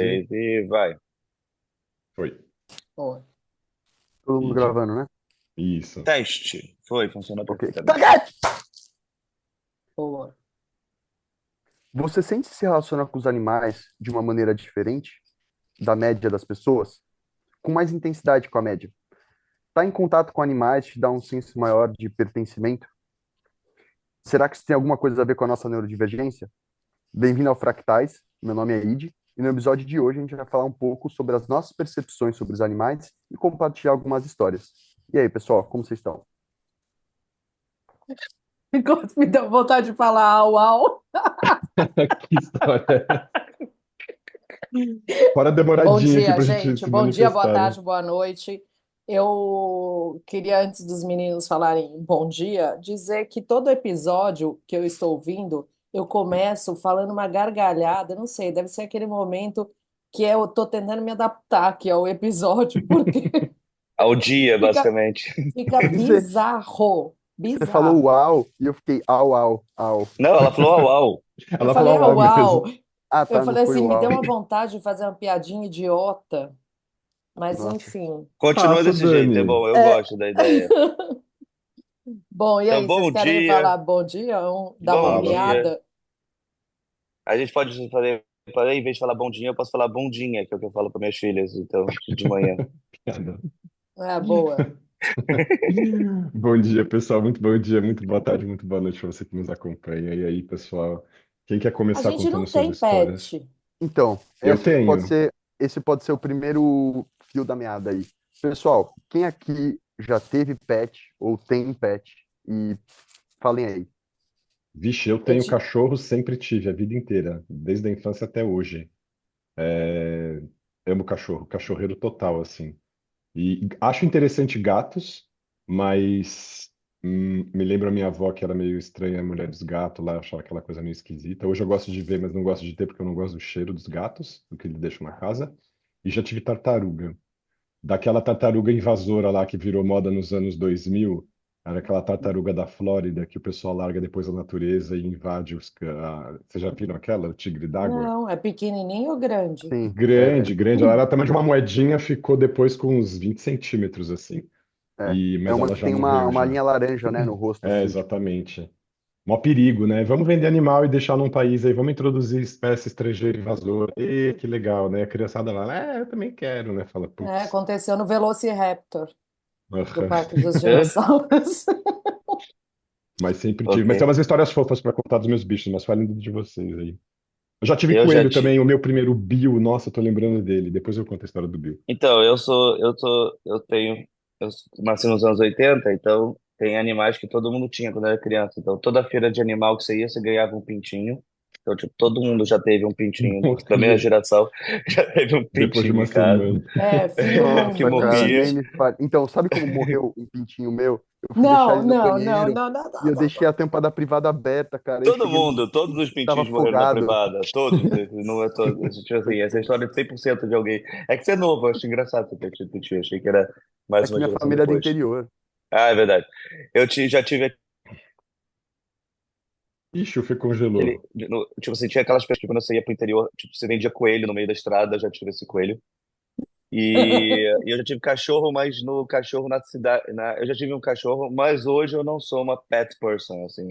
Sim, três e vai. foi. Boa. Todo mundo Ide. gravando, né? Isso. Teste. Foi, funcionou Ok. perfeitamente. Boa. Você sente se relacionar com os animais de uma maneira diferente da média das pessoas? Com mais intensidade com a média? Estar em contato com animais te dá um senso maior de pertencimento? Será que isso tem alguma coisa a ver com a nossa neurodivergência? Bem-vindo ao Fractais, meu nome é Id, e no episódio de hoje a gente vai falar um pouco sobre as nossas percepções sobre os animais e compartilhar algumas histórias. E aí, pessoal, como vocês estão? Enquanto me deu vontade de falar au, au. Que história. Fora Bom demoradinha aqui dia, pra gente gente. se Bom dia, boa manifestar, né? tarde, boa noite. Eu queria, antes dos meninos falarem bom dia, dizer que todo episódio que eu estou ouvindo, eu começo falando uma gargalhada, não sei, deve ser aquele momento que eu estou tentando me adaptar aqui ao episódio, porque Ao dia, fica, basicamente. fica Quer dizer, bizarro, você falou bizarro. uau e eu fiquei au, au, au. Não, ela falou au, au. Eu Ela falei, falou ah, uau uau. mesmo. Ah, Eu tá, não falei foi assim, me deu uau. uma vontade de fazer uma piadinha idiota, mas Nossa. enfim. Continua Faça, desse jeito, é Dani. bom, eu É. gosto da ideia. Bom, e Então, aí, vocês bom querem dia, falar bom dia? Dar uma bom Fala. dia. miada? A gente pode fazer, em vez de falar bom dia, eu posso falar bundinha, que é o que eu falo para minhas filhas, então, de manhã. Piada. É, boa. Bom dia, pessoal. Muito bom dia, muito boa tarde, muito boa noite para você que nos acompanha. E aí, pessoal, quem quer A começar gente contando não suas tem histórias? pet. Então, Eu tenho. esse pode ser o primeiro fio da meada aí. Pessoal, quem aqui já teve pet ou tem pet? E falem aí. Vixe, eu Eu tenho te... cachorro, sempre tive, a vida inteira, desde a infância até hoje. É, amo cachorro, cachorreiro total, assim. E acho interessante gatos, mas me lembra a minha avó que era meio estranha, a mulher dos gatos lá, eu achava aquela coisa meio esquisita. Hoje eu gosto de ver, mas não gosto de ter porque eu não gosto do cheiro dos gatos, do que eles deixam na casa. E já tive tartaruga. Daquela tartaruga invasora lá que virou moda nos anos 2000, era aquela tartaruga da Flórida que o pessoal larga depois da natureza e invade Vocês já viram aquela, o tigre d'água? Não, é pequenininho ou grande? Sim, Grande, grande. Ela era tamanho de uma moedinha, ficou depois com uns 20 centímetros, assim. é Mas uma ela que já tem morreu uma já. linha laranja, né, no rosto, É, assim. exatamente. Mó perigo, né? Vamos vender animal e deixar num país aí, vamos introduzir espécie estrangeira invasora. E que legal, né? A criançada lá, eu também quero, né? Fala, É, putz. aconteceu no Velociraptor, do Aham. Parque dos Hã? Dinossauros. Mas sempre tive. Mas tem Ok. umas histórias fofas para contar dos meus bichos, mas falem de vocês aí. Eu já tive Eu já coelho te... também, o meu primeiro Bill, nossa, eu tô lembrando dele. Depois eu conto a história do Bill. Então, eu nasci nos anos 80, então tem animais que todo mundo tinha quando era criança. Então, toda feira de animal que você ia, você ganhava um pintinho. Então, tipo, todo mundo já teve um pintinho, da minha Morria geração, já teve um depois de pintinho uma em casa, semana. É, fim do que Nossa, mundo, cara, morria. nem gente. me fale. Então, sabe como morreu um pintinho meu? Eu fui deixar Não, ele no não, não, banheiro não, não, e não, eu não, deixei a não. tampa da privada aberta, cara. Eu Todo cheguei no mundo, banheiro, todos o os bicho tava pintinhos morreram na afogado. privada, todos, não é todos, tipo assim, essa história de 100% de alguém. É que você é novo, eu acho engraçado você ter tido pintinho, achei que era mais Aqui uma minha geração família é do depois. interior. Ah, é verdade. Já tive Ixi, o Fê aquele, congelou. tipo assim, tinha aquelas pessoas que quando você ia pro interior, tipo, você vendia coelho no meio da estrada, já tive esse coelho. E eu já tive cachorro, mas no cachorro na cidade, eu já tive um cachorro, mas hoje eu não sou uma pet person, assim.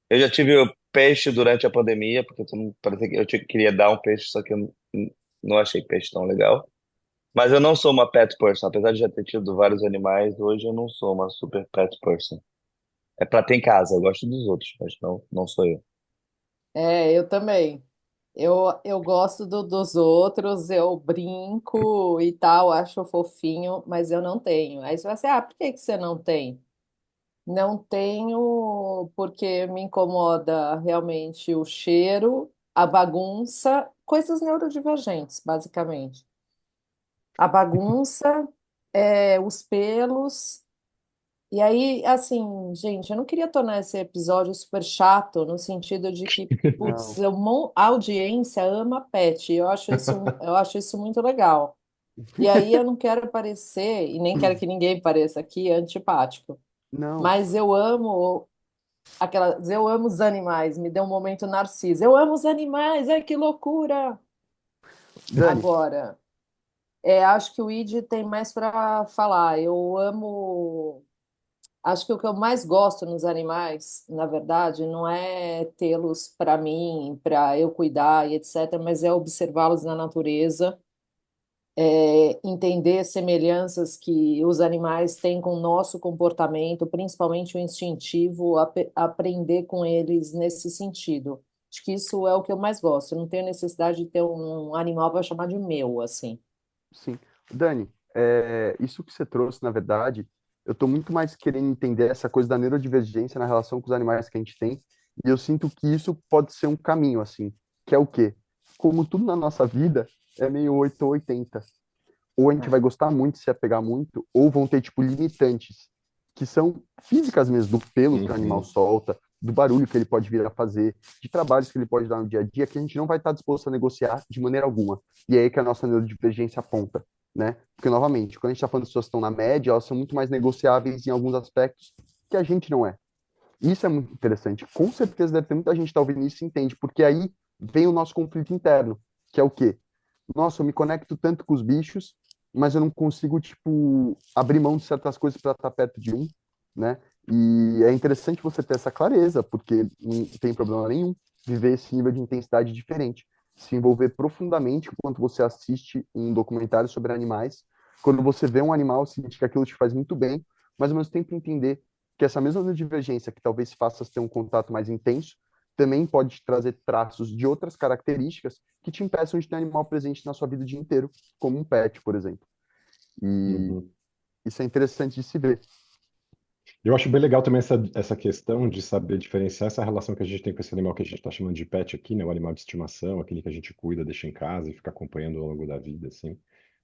Eu já tive peixe durante a pandemia, porque parecia que queria dar um peixe, só que eu não achei peixe tão legal. Mas eu não sou uma pet person, apesar de já ter tido vários animais, hoje eu não sou uma super pet person. É pra ter em casa, eu gosto dos outros, mas não sou eu. É, eu também. Eu gosto dos outros, eu brinco e tal, acho fofinho, mas eu não tenho. Aí você vai assim, ah, por que que você não tem? Não tenho porque me incomoda realmente o cheiro, a bagunça, coisas neurodivergentes, basicamente. A bagunça, os pelos. E aí, assim, gente, eu não queria tornar esse episódio super chato, no sentido de que, putz, Não. a audiência ama pet, e eu acho isso muito legal. E aí eu não quero parecer, e nem quero que ninguém pareça aqui, antipático. Não. Mas eu amo os animais, me deu um momento narciso. Eu amo os animais, ai que loucura! Dani, Agora, acho que o Id tem mais para falar. Eu amo. Acho que o que eu mais gosto nos animais, na verdade, não é tê-los para mim, para eu cuidar e etc., mas é observá-los na natureza, entender semelhanças que os animais têm com o nosso comportamento, principalmente o instintivo, aprender com eles nesse sentido. Acho que isso é o que eu mais gosto. Eu não tenho necessidade de ter um animal para chamar de meu, assim. sim. Dani, isso que você trouxe, na verdade, eu estou muito mais querendo entender essa coisa da neurodivergência na relação com os animais que a gente tem, e eu sinto que isso pode ser um caminho, assim, que é o quê? Como tudo na nossa vida, é meio 8 ou 80. Ou a gente vai gostar muito, se apegar muito, ou vão ter, tipo, limitantes, que são físicas mesmo, do pelo que o animal Uhum. solta, do barulho que ele pode vir a fazer, de trabalhos que ele pode dar no dia a dia, que a gente não vai estar disposto a negociar de maneira alguma. E é aí que a nossa neurodivergência aponta, né? Porque, novamente, quando a gente está falando de pessoas que estão na média, elas são muito mais negociáveis em alguns aspectos que a gente não é. Isso é muito interessante. Com certeza deve ter muita gente que tá ouvindo isso e entende, porque aí vem o nosso conflito interno, que é o quê? Nossa, eu me conecto tanto com os bichos, mas eu não consigo, tipo, abrir mão de certas coisas para estar perto de um, né? E é interessante você ter essa clareza, porque não tem problema nenhum viver esse nível de intensidade diferente, se envolver profundamente enquanto você assiste um documentário sobre animais. Quando você vê um animal, sentir que aquilo te faz muito bem, mas ao mesmo tempo entender que essa mesma divergência que talvez faça ter um contato mais intenso, também pode te trazer traços de outras características que te impeçam de ter um animal presente na sua vida o dia inteiro, como um pet, por exemplo. E Uhum. isso é interessante de se ver. Eu acho bem legal também essa questão de saber diferenciar essa relação que a gente tem com esse animal que a gente está chamando de pet aqui, né? O animal de estimação, aquele que a gente cuida, deixa em casa e fica acompanhando ao longo da vida, assim,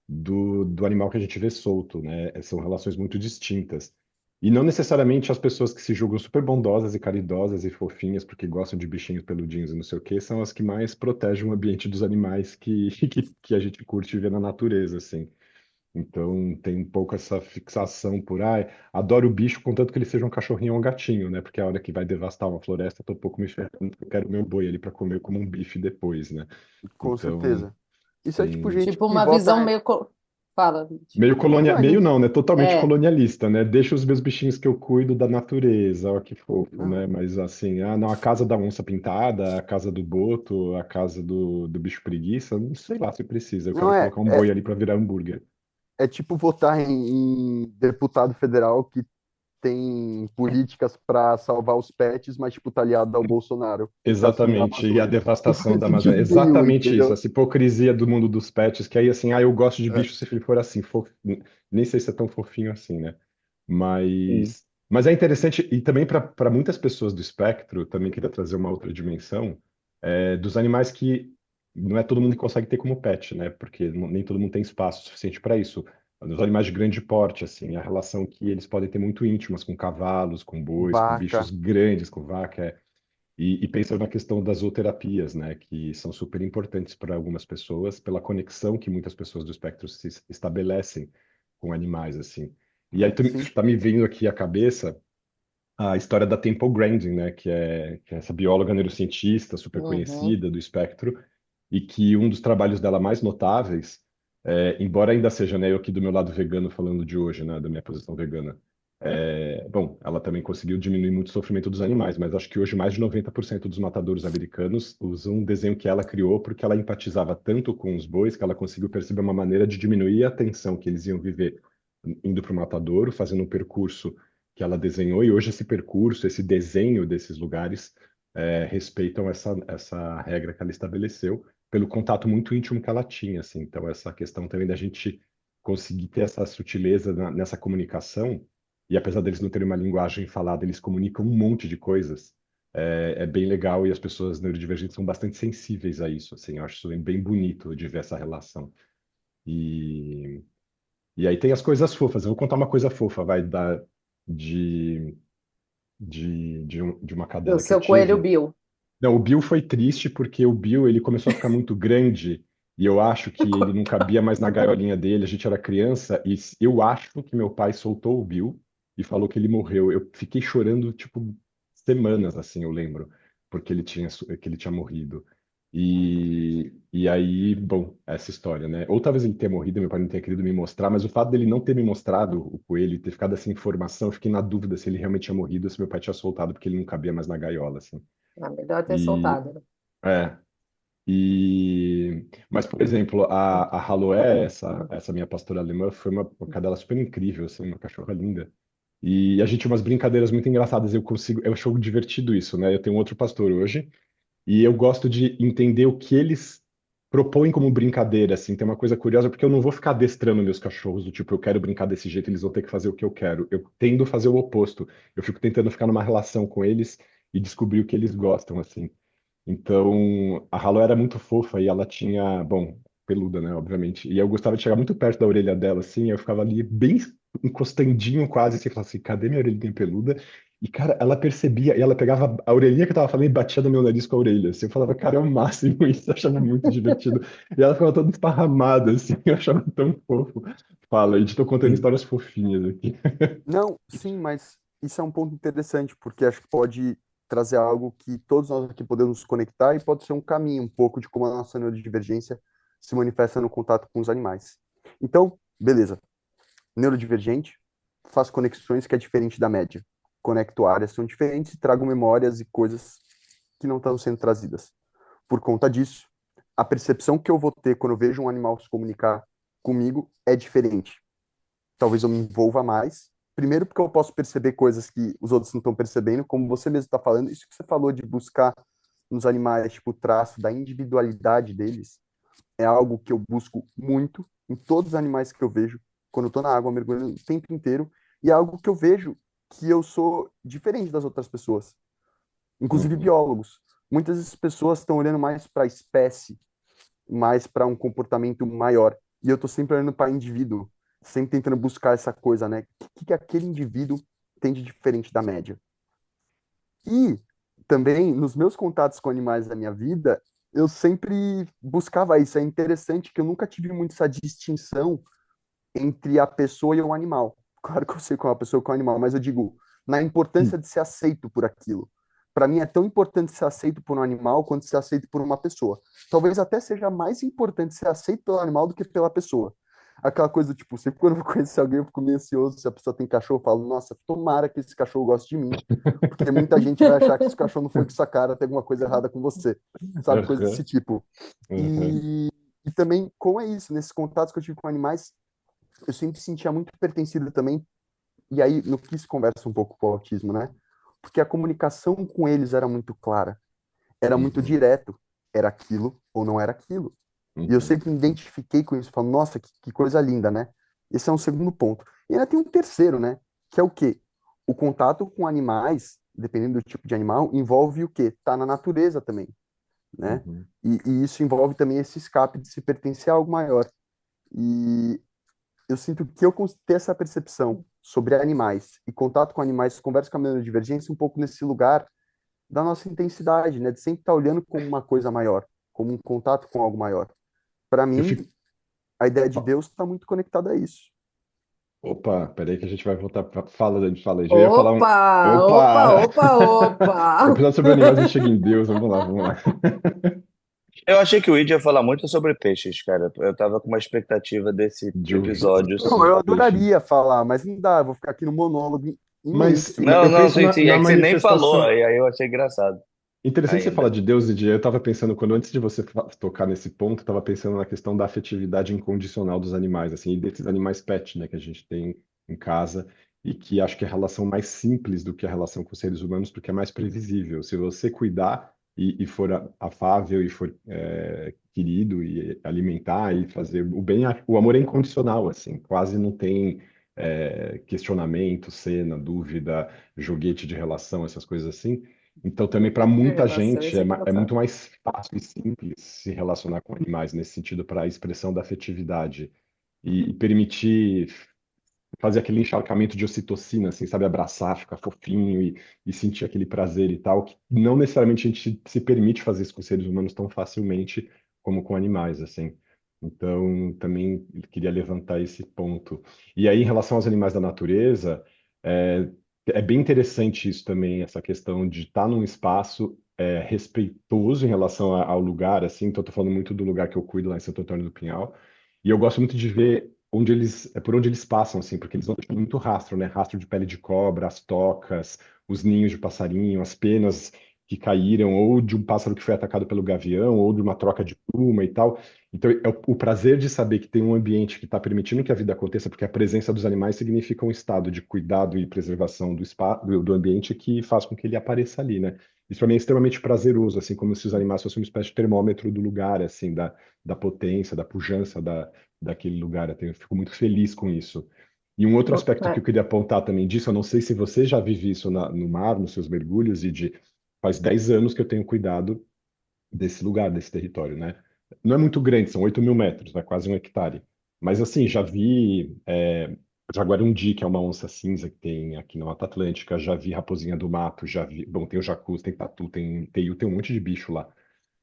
do animal que a gente vê solto, né? São relações muito distintas. E não necessariamente as pessoas que se julgam super bondosas e caridosas e fofinhas porque gostam de bichinhos peludinhos e não sei o quê, são as que mais protegem o ambiente dos animais que a gente curte ver na natureza, assim. Então tem um pouco essa fixação por, adoro o bicho, contanto que ele seja um cachorrinho ou um gatinho, né? Porque a hora que vai devastar uma floresta, eu tô um pouco me ferrando, porque eu quero meu boi ali para comer como um bife depois, né? Com Então certeza. Isso é tipo tem gente Tipo que uma visão vota. meio. Fala, Lid. meio colonial, meio Continue. não, né? Totalmente É. colonialista, né? Deixa os meus bichinhos que eu cuido da natureza, ó que fofo, Não, né? Mas assim, não, a casa da onça pintada, a casa do boto, a casa do bicho preguiça, não sei lá se precisa. Eu não quero é, colocar um é, boi ali para virar hambúrguer. é tipo votar em deputado federal que tem políticas para salvar os pets, mas tipo tá aliado ao Bolsonaro para destruir a Exatamente, e a Amazônia. Não devastação faz da Amazônia. sentido nenhum, Exatamente isso, entendeu? essa hipocrisia do mundo dos pets, que aí assim, eu gosto de É, bicho se ele for assim, nem sei se é tão fofinho assim, né? sim. Mas é interessante, e também para muitas pessoas do espectro, também queria trazer uma outra dimensão, dos animais que não é todo mundo que consegue ter como pet, né? Porque nem todo mundo tem espaço suficiente para isso. Os animais de grande porte, assim, a relação que eles podem ter muito íntimas com cavalos, com bois, com bichos Vaca. grandes, com vaca. E pensando na questão das zooterapias, né, que são super importantes para algumas pessoas, pela conexão que muitas pessoas do espectro se estabelecem com animais, assim. E aí Sim, tá me vindo aqui à cabeça a história da Temple Grandin, né, que é essa bióloga neurocientista super Uhum. conhecida do espectro, e que um dos trabalhos dela mais notáveis, embora ainda seja, né, eu aqui do meu lado vegano falando de hoje, né, da minha posição vegana, bom, ela também conseguiu diminuir muito o sofrimento dos animais, mas acho que hoje mais de 90% dos matadores americanos usam um desenho que ela criou porque ela empatizava tanto com os bois que ela conseguiu perceber uma maneira de diminuir a tensão que eles iam viver indo para o matadouro, fazendo um percurso que ela desenhou, e hoje esse percurso, esse desenho desses lugares respeitam essa regra que ela estabeleceu pelo contato muito íntimo que ela tinha, assim. Então, essa questão também da gente conseguir ter essa sutileza nessa comunicação, e apesar deles não terem uma linguagem falada, eles comunicam um monte de coisas, é bem legal, e as pessoas neurodivergentes são bastante sensíveis a isso, assim. Eu acho isso bem bonito de ver essa relação. E, e aí tem as coisas fofas. Eu vou contar uma coisa fofa, vai, de, de uma Do cadela que eu seu coelho tive. Bill. Não, o Bill foi triste porque o Bill ele começou a ficar muito grande e eu acho que ele não cabia mais na gaiolinha dele. A gente era criança e eu acho que meu pai soltou o Bill e falou que ele morreu. Eu fiquei chorando tipo semanas assim, eu lembro, porque que ele tinha morrido. E aí, bom, essa história, né? Ou talvez ele tenha morrido, meu pai não tenha querido me mostrar, mas o fato dele não ter me mostrado o coelho, e ter ficado essa informação, eu fiquei na dúvida se ele realmente tinha morrido ou se meu pai tinha soltado, porque ele não cabia mais na gaiola, assim. É melhor ter E, soltado, né? é, mas, por exemplo, a Haloé, essa minha pastora alemã, foi uma cadela super incrível, assim, uma cachorra linda. E a gente tinha umas brincadeiras muito engraçadas, eu acho divertido isso, né? Eu tenho um outro pastor hoje, e eu gosto de entender o que eles propõem como brincadeira, assim. Tem uma coisa curiosa, porque eu não vou ficar adestrando meus cachorros, do tipo, eu quero brincar desse jeito, eles vão ter que fazer o que eu quero. Eu tendo a fazer o oposto. Eu fico tentando ficar numa relação com eles e descobrir o que eles gostam, assim. Então, a Halo era muito fofa e ela tinha, bom, peluda, né, obviamente. E eu gostava de chegar muito perto da orelha dela, assim, eu ficava ali bem encostandinho quase, assim, falava assim, cadê minha orelhinha peluda? E, cara, ela percebia, e ela pegava a orelhinha que eu tava falando e batia no meu nariz com a orelha, assim. Eu falava, cara, é o máximo isso, eu achava muito divertido. E ela ficava toda esparramada, assim, eu achava tão fofo. Fala, a gente tô contando Sim. histórias fofinhas aqui. Não, sim, mas isso é um ponto interessante, porque acho que pode trazer algo que todos nós aqui podemos nos conectar e pode ser um caminho um pouco de como a nossa neurodivergência se manifesta no contato com os animais. Então, beleza. Neurodivergente, faz conexões que é diferente da média. Conecto áreas são diferentes e trago memórias e coisas que não estão sendo trazidas. Por conta disso, a percepção que eu vou ter quando eu vejo um animal se comunicar comigo é diferente. Talvez eu me envolva mais. Primeiro, porque eu posso perceber coisas que os outros não estão percebendo, como você mesmo está falando. Isso que você falou de buscar nos animais, tipo, o traço da individualidade deles, é algo que eu busco muito em todos os animais que eu vejo, quando eu estou na água mergulhando o tempo inteiro, e é algo que eu vejo que eu sou diferente das outras pessoas, inclusive Uhum. biólogos. Muitas das pessoas estão olhando mais para a espécie, mais para um comportamento maior. E eu tô sempre olhando para indivíduo, sempre tentando buscar essa coisa, né? O que aquele indivíduo tem de diferente da média? E também, nos meus contatos com animais da minha vida, eu sempre buscava isso. É interessante que eu nunca tive muito essa distinção entre a pessoa e o animal. Claro que eu sei qual é a pessoa e qual é o animal, mas eu digo na importância de ser aceito por aquilo. Para mim é tão importante ser aceito por um animal quanto ser aceito por uma pessoa. Talvez até seja mais importante ser aceito pelo animal do que pela pessoa. Aquela coisa do tipo, sempre quando eu vou conhecer alguém, eu fico meio ansioso. Se a pessoa tem cachorro, eu falo, nossa, tomara que esse cachorro goste de mim, porque muita gente vai achar que esse cachorro não foi com sua cara, tem alguma coisa errada com você, sabe? Coisa desse Aham, tipo. aham. E também, como é isso, nesses contatos que eu tive com animais, eu sempre sentia muito pertencido também, e aí no que se conversa um pouco com o autismo, né? Porque a comunicação com eles era muito clara, era muito Uhum, direto, era aquilo ou não era aquilo. E eu uhum, sempre me identifiquei com isso, falo, nossa, que coisa linda, né? Esse é um segundo ponto. E ainda tem um terceiro, né? Que é o quê? O contato com animais, dependendo do tipo de animal, envolve o quê? Tá na natureza também, né? uhum. E isso envolve também esse escape de se pertencer a algo maior. E eu sinto que eu consigo ter essa percepção sobre animais e contato com animais, converso com a minha divergência um pouco nesse lugar da nossa intensidade, né? De sempre estar olhando como uma coisa maior, como um contato com algo maior. Para Eu mim, fico. a ideia de Deus está muito conectada a isso. Opa, peraí que a gente vai voltar para fala, Dani, fala aí. Já ia falar um. Opa, opa, Opa! opa, O opa. episódio sobre animais não chega em Deus, vamos lá, vamos lá. Eu achei que o Id ia falar muito sobre peixes, cara. Eu tava com uma expectativa desse Justo, episódio. Não, sobre eu peixes. adoraria falar, mas não dá, eu vou ficar aqui no monólogo Mas imenso. Não, eu não, penso sim, sim. na É que você nem falou, manifestação. e aí eu achei engraçado Interessante você falar ainda. de Deus e de. Eu estava pensando, quando antes de você tocar nesse ponto, eu estava pensando na questão da afetividade incondicional dos animais, assim, e desses animais pet, né, que a gente tem em casa, e que acho que é a relação mais simples do que a relação com os seres humanos, porque é mais previsível. Se você cuidar e for afável e for querido e alimentar e fazer o bem, o amor é incondicional, assim, quase não tem questionamento, cena, dúvida, joguete de relação, essas coisas assim. Então, também para De muita gente relações é muito engraçadas. mais fácil e simples se relacionar com animais nesse sentido para a expressão da afetividade e permitir fazer aquele encharcamento de ocitocina, assim, sabe, abraçar, ficar fofinho e sentir aquele prazer e tal, que não necessariamente a gente se permite fazer isso com seres humanos tão facilmente como com animais, assim. Então, também queria levantar esse ponto. E aí, em relação aos animais da natureza, é, é bem interessante isso também, essa questão de estar num espaço. respeitoso em relação ao lugar, assim. Então, eu tô falando muito do lugar que eu cuido lá em Santo Antônio do Pinhal. E eu gosto muito de ver por onde eles passam, assim, porque eles vão deixando muito rastro, né? Rastro de pele de cobra, as tocas, os ninhos de passarinho, as penas que caíram, ou de um pássaro que foi atacado pelo gavião, ou de uma troca de pluma e tal. Então, é o prazer de saber que tem um ambiente que está permitindo que a vida aconteça, porque a presença dos animais significa um estado de cuidado e preservação do ambiente que faz com que ele apareça ali, né? Isso para mim é extremamente prazeroso, assim, como se os animais fossem uma espécie de termômetro do lugar, assim, da potência, da pujança daquele lugar. Eu fico muito feliz com isso. E um outro aspecto que eu queria apontar também disso, eu não sei se você já vive isso no mar, nos seus mergulhos, faz 10 anos que eu tenho cuidado desse lugar, desse território, né? Não é muito grande, são 8 mil metros, é quase 1 hectare. Mas assim, já vi jaguarundi, que é uma onça cinza que tem aqui na Mata Atlântica, já vi raposinha do mato, já vi, bom, tem o jacus, tem tatu, tem teiu, tem um monte de bicho lá.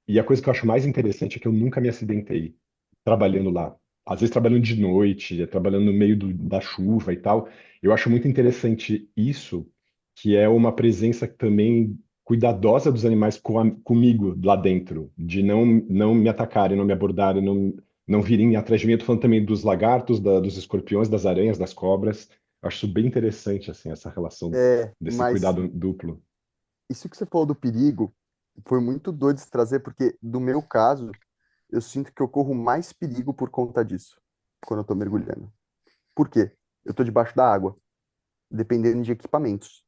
E a coisa que eu acho mais interessante é que eu nunca me acidentei trabalhando lá. Às vezes trabalhando de noite, trabalhando no meio da chuva e tal. Eu acho muito interessante isso, que é uma presença também cuidadosa dos animais comigo lá dentro, de não me atacarem, não me abordarem, não virem atrás de mim. Eu tô falando também dos lagartos, dos escorpiões, das aranhas, das cobras. Eu acho isso bem interessante, assim, essa relação desse Mas cuidado duplo. isso que você falou do perigo foi muito doido de se trazer, porque do meu caso, eu sinto que eu corro mais perigo por conta disso, quando eu tô mergulhando. Por quê? Eu tô debaixo da água, dependendo de equipamentos.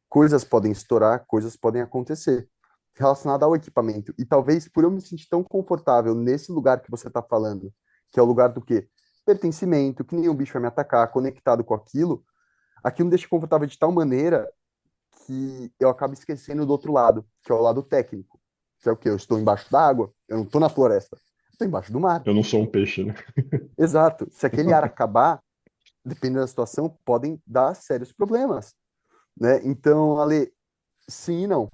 Coisas podem estourar, coisas podem acontecer relacionado ao equipamento. E talvez por eu me sentir tão confortável nesse lugar que você está falando, que é o lugar do quê? Pertencimento, que nenhum bicho vai me atacar, conectado com aquilo me deixa confortável de tal maneira que eu acabo esquecendo do outro lado, que é o lado técnico. Que é o quê? Eu estou embaixo da água, eu não estou na floresta, eu estou embaixo do mar. Eu não sou um peixe, né? Exato. Se aquele ar acabar, dependendo da situação, podem dar sérios problemas, né? Então, Ale, sim e não.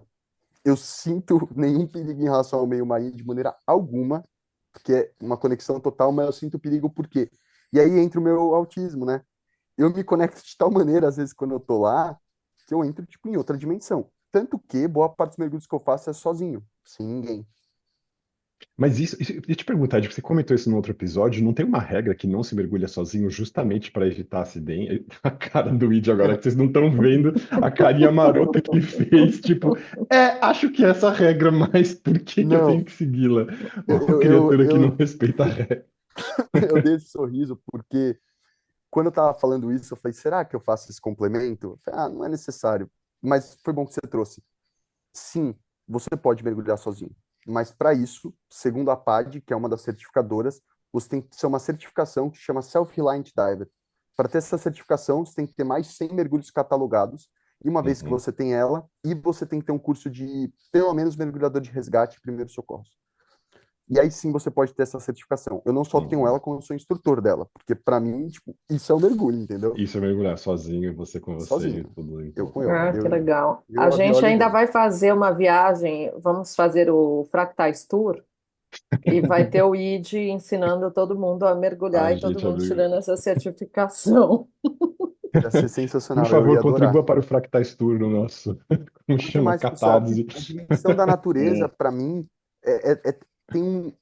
Eu sinto nenhum perigo em relação ao meio marinho de maneira alguma, porque é uma conexão total, mas eu sinto perigo por quê? E aí entra o meu autismo, né? Eu me conecto de tal maneira, às vezes, quando eu tô lá, que eu entro, tipo, em outra dimensão. Tanto que boa parte dos mergulhos que eu faço é sozinho, sem ninguém. Mas isso, eu ia te perguntar, você comentou isso no outro episódio, não tem uma regra que não se mergulha sozinho justamente para evitar acidente? A cara do Id agora, que vocês não estão vendo, a carinha marota que ele fez, tipo, acho que é essa regra, mas por que que eu tenho Não, que segui-la? eu, Uma eu, eu, criatura que não eu, respeita a regra. eu dei esse sorriso porque quando eu tava falando isso, eu falei, será que eu faço esse complemento? Eu falei, não é necessário. Mas foi bom que você trouxe. Sim, você pode mergulhar sozinho. Mas para isso, segundo a PADI, que é uma das certificadoras, você tem que ter uma certificação que chama Self-Reliant Diver. Para ter essa certificação, você tem que ter mais 100 mergulhos catalogados. E uma vez que Uhum. você tem ela, e você tem que ter um curso de, pelo menos, mergulhador de resgate e primeiros socorros. E aí sim você pode ter essa certificação. Eu não só tenho Uhum. ela, como eu sou instrutor dela. Porque para mim, tipo, isso é o mergulho, entendeu? Isso é mergulhar sozinho, você com você e Sozinho. tudo, Eu então. com eu. Ah, que Eu, legal. eu A a gente viola e o ainda vento. vai fazer uma viagem, vamos fazer o Fractais Tour e vai ter o ID ensinando todo mundo a mergulhar Ai, e todo gente, mundo tirando essa certificação. Ia ser por sensacional, eu favor, ia adorar. contribua para o Fractais Tour no nosso, como É chama? demais, pessoal. E Catarse. a dimensão da natureza, Hum. para mim,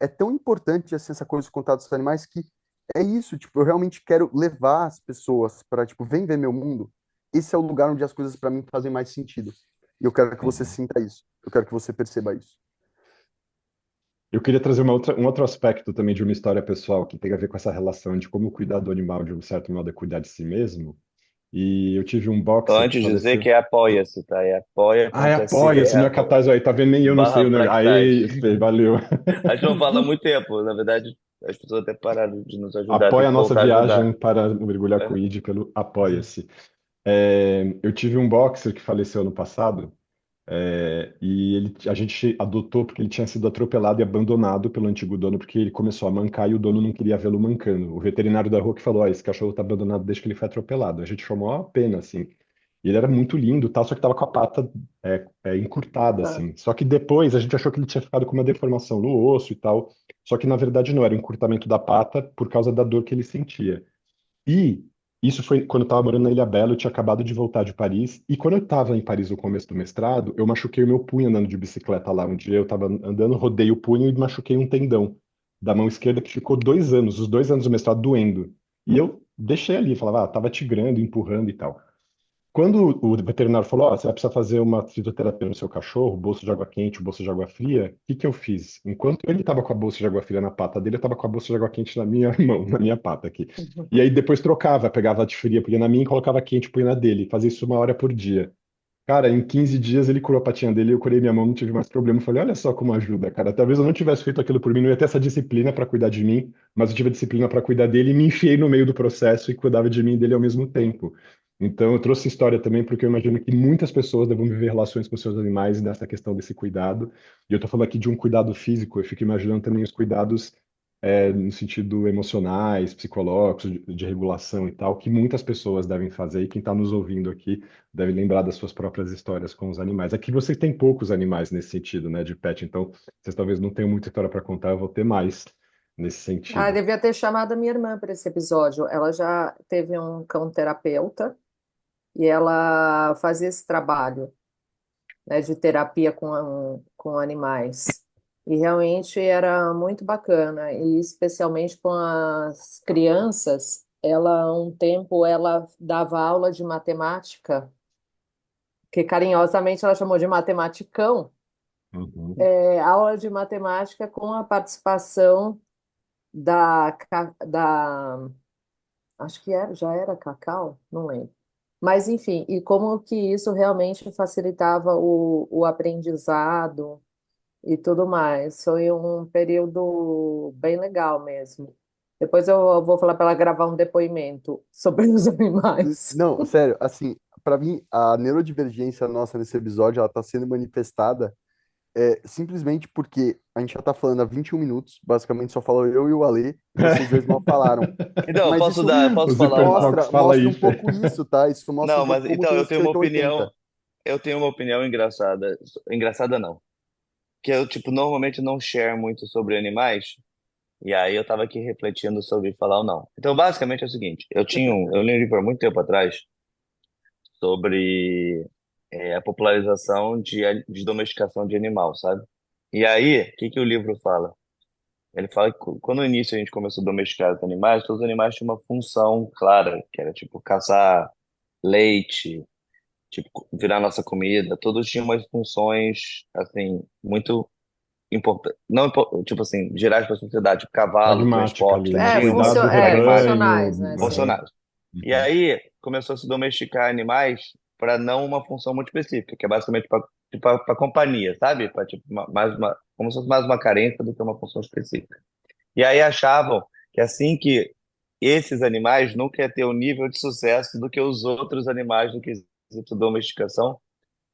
é tão importante assim, essa coisa de contato com os animais que é isso. Tipo, eu realmente quero levar as pessoas para, tipo, vem ver meu mundo. Esse é o lugar onde as coisas para mim fazem mais sentido. E eu quero que você Uhum. sinta isso. Eu quero que você perceba isso. Eu queria trazer um outro aspecto também de uma história pessoal que tem a ver com essa relação de como cuidar do animal de um certo modo é cuidar de si mesmo. E eu tive um Então, boxer que antes de dizer faleceu. que é apoia-se, tá? É Ah, é apoia.se apoia-se, não é catarse aí, tá vendo? Nem eu não sei barra o negócio. fractais. Aê, Fê, valeu. A gente não fala há muito tempo, na verdade, as pessoas até pararam de nos ajudar, tem Apoia a que nossa voltar a ajudar. viagem para mergulhar com o ID pelo Apoia-se. Eu tive um boxer que faleceu ano passado. E a gente adotou porque ele tinha sido atropelado e abandonado pelo antigo dono, porque ele começou a mancar e o dono não queria vê-lo mancando. O veterinário da rua que falou: esse cachorro tá abandonado desde que ele foi atropelado. A gente chamou a pena, assim. E ele era muito lindo, tal, só que tava com a pata encurtada, Tá. assim. Só que depois a gente achou que ele tinha ficado com uma deformação no osso e tal. Só que na verdade não, era um encurtamento da pata por causa da dor que ele sentia. E Isso foi quando eu estava morando na Ilha Bela, eu tinha acabado de voltar de Paris. E quando eu estava em Paris no começo do mestrado, eu machuquei o meu punho andando de bicicleta lá. Um dia eu estava andando, rodei o punho e machuquei um tendão da mão esquerda que ficou 2 anos, os 2 anos do mestrado doendo. E eu deixei ali, falava, tava tigrando, empurrando e tal. Quando o veterinário falou, ó, você vai precisar fazer uma fisioterapia no seu cachorro, bolsa de água quente, bolsa de água fria, o que que eu fiz? Enquanto ele estava com a bolsa de água fria na pata dele, eu estava com a bolsa de água quente na minha mão, na minha pata aqui. E aí depois trocava, pegava a de fria, punha na minha e colocava quente, punha na dele. Fazia isso 1 hora por dia. Cara, em 15 dias ele curou a patinha dele, eu curei minha mão, não tive mais problema. Eu falei, olha só como ajuda, cara. Talvez eu não tivesse feito aquilo por mim, não ia ter essa disciplina para cuidar de mim, mas eu tive a disciplina para cuidar dele e me enfiei no meio do processo e cuidava de mim e dele ao mesmo tempo. Então, eu trouxe história também porque eu imagino que muitas pessoas devem viver relações com seus animais nessa questão desse cuidado. E eu tô falando aqui de um cuidado físico, eu fico imaginando também os cuidados no sentido emocionais, psicológicos, de regulação e tal, que muitas pessoas devem fazer e quem está nos ouvindo aqui deve lembrar das suas próprias histórias com os animais. Aqui você tem poucos animais nesse sentido, né, de pet, então vocês talvez não tenham muita história para contar, eu vou ter mais nesse Ah, eu sentido. devia ter chamado a minha irmã para esse episódio. Ela já teve um cão terapeuta e ela fazia esse trabalho, né, de terapia com animais. E realmente era muito bacana, e especialmente com as crianças. Ela, um tempo, ela dava aula de matemática, que carinhosamente ela chamou de matematicão, Uhum. aula de matemática com a participação da acho que era, já era Cacau, não lembro. Mas, enfim, e como que isso realmente facilitava o aprendizado e tudo mais. Foi um período bem legal mesmo. Depois eu vou falar para ela gravar um depoimento sobre os animais. Não, sério, assim, pra mim, a neurodivergência nossa nesse episódio, ela tá sendo manifestada simplesmente porque a gente já tá falando há 21 minutos, basicamente só falou eu e o Ale, e vocês dois mal falaram. Então, Mas isso posso Os falar uma. hiperfocos fala mostra um isso. pouco isso, tá? Isso mostra Não, um pouco mas como então tem eu esse tenho uma 880. opinião. Eu tenho uma opinião engraçada. Engraçada não. Que eu, tipo, normalmente não share muito sobre animais. E aí eu tava aqui refletindo sobre falar ou não. Então, basicamente é o seguinte: eu li um livro há muito tempo atrás sobre a popularização de domesticação de animal, sabe? E aí, o que que o livro fala? Ele fala que quando no início a gente começou a domesticar os animais, todos os animais tinham uma função clara, que era tipo caçar leite, tipo virar nossa comida, todos tinham umas funções assim muito importantes, não tipo assim, gerais para a sociedade, tipo cavalo, Pragmática transporte, ali, né? tinha Cuidar do pragmáticos, Funcionais, né? rebanho. Sim. Aham. funcionais. E Uhum. aí começou a se domesticar animais para não uma função muito específica, que é basicamente para companhia, sabe? Para tipo mais uma, como se fosse mais uma carência do que uma função específica. E aí achavam que assim que esses animais nunca iam ter o nível de sucesso do que os outros animais do quesito domesticação,